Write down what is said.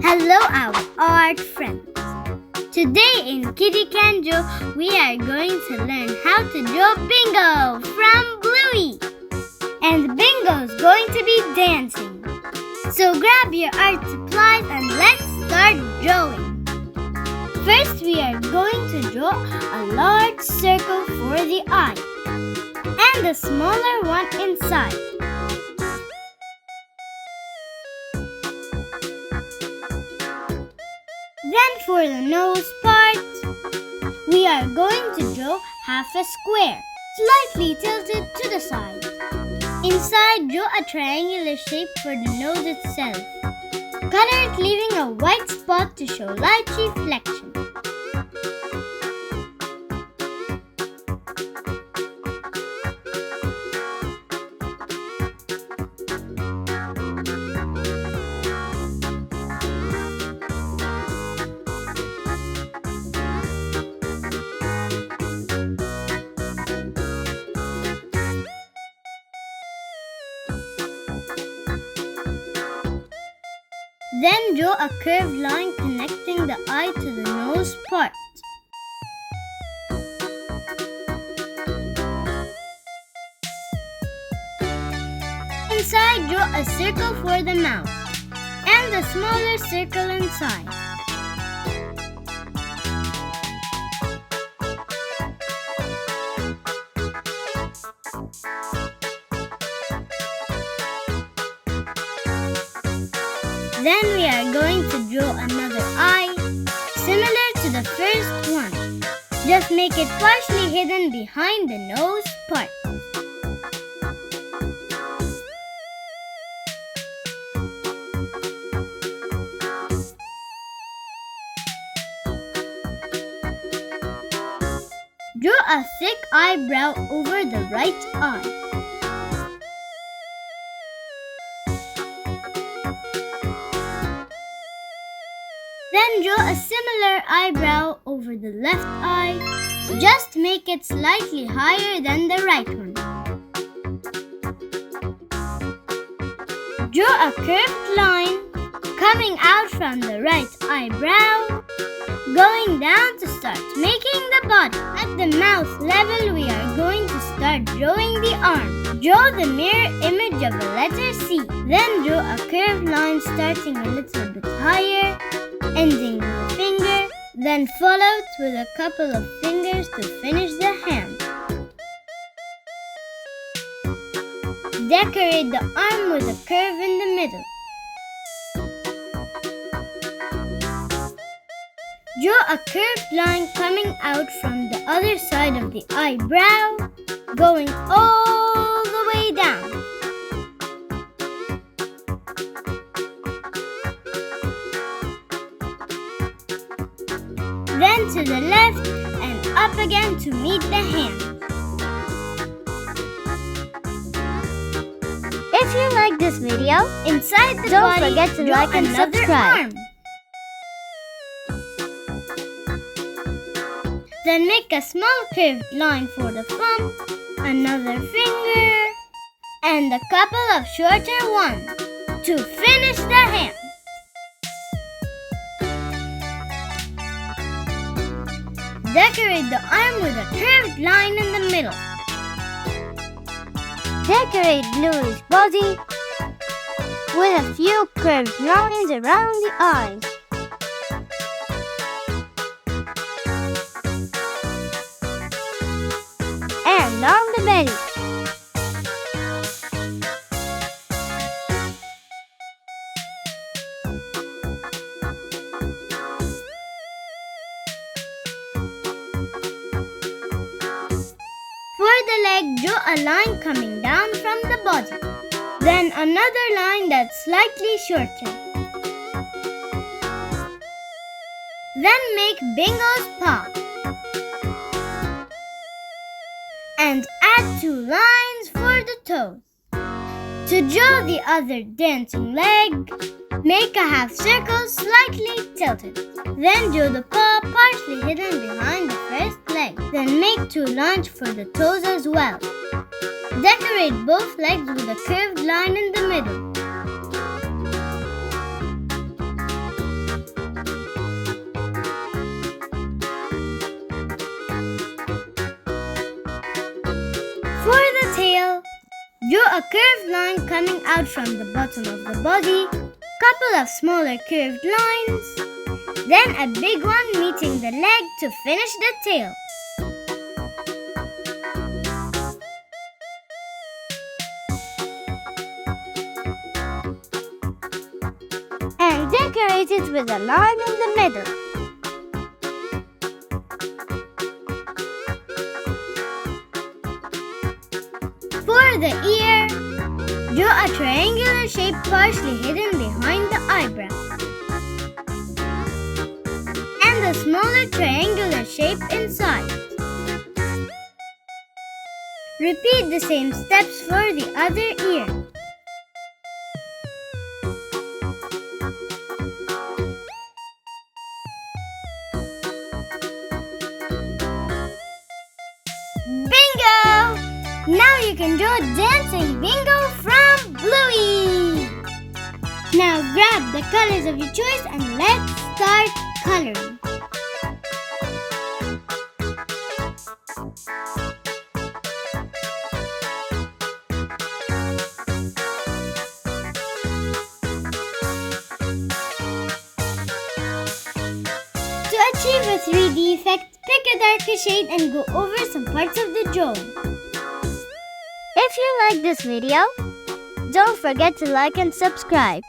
Hello, our art friends. Today in Kitty Can Draw, we are going to learn how to draw Bingo from Bluey. And Bingo's going to be dancing. So grab your art supplies and let's start drawing. First, we are going to draw a large circle for the eye and a smaller one inside. Then for the nose part, we are going to draw half a square, slightly tilted to the side. Inside, draw a triangular shape for the nose itself. Color it, leaving a white spot to show light reflection. Then draw a curved line connecting the eye to the nose part. Inside, draw a circle for the mouth and a smaller circle inside. Then we are going to draw another eye, similar to the first one. Just make it partially hidden behind the nose part. Draw a thick eyebrow over the right eye. Then draw a similar eyebrow over the left eye. Just make it slightly higher than the right one. Draw a curved line coming out from the right eyebrow, going down to start making the body. At the mouth level, we are going to start drawing the arm. Draw the mirror image of a letter C. Then draw a curved line starting a little bit higher, ending with a finger, then followed with a couple of fingers to finish the hand. Decorate the arm with a curve in the middle. Draw a curved line coming out from the other side of the eyebrow, going all the way down. Then to the left and up again to meet the hand. If you like this video, Inside the don't body, forget to draw like and another subscribe. arm. Then make a small curved line for the thumb, another finger, and a couple of shorter ones to finish the hand. Decorate the arm with a curved line in the middle. Decorate Bluey's body with a few curved lines around the eyes. And on the belly. For the leg, draw a line coming down from the body. Then another line that's slightly shorter. Then make Bingo's paw. And add 2 lines for the toes. To draw the other dancing leg, make a half circle slightly tilted. Then draw the paw partially hidden behind the first leg. Then make 2 lines for the toes as well. Decorate both legs with a curved line in the middle. coming out from the bottom of the body, couple of smaller curved lines, then a big one meeting the leg to finish the tail. And decorate it with a line in the middle. For the ear, draw a triangular shape partially hidden behind the eyebrow, and a smaller triangular shape inside. Repeat the same steps for the other ear. Bingo! Now you can draw dancing bingo from Bluey! Now grab the colors of your choice and let's start coloring. To achieve a 3D effect, pick a darker shade and go over some parts of the drawing. If you like this video, don't forget to like and subscribe.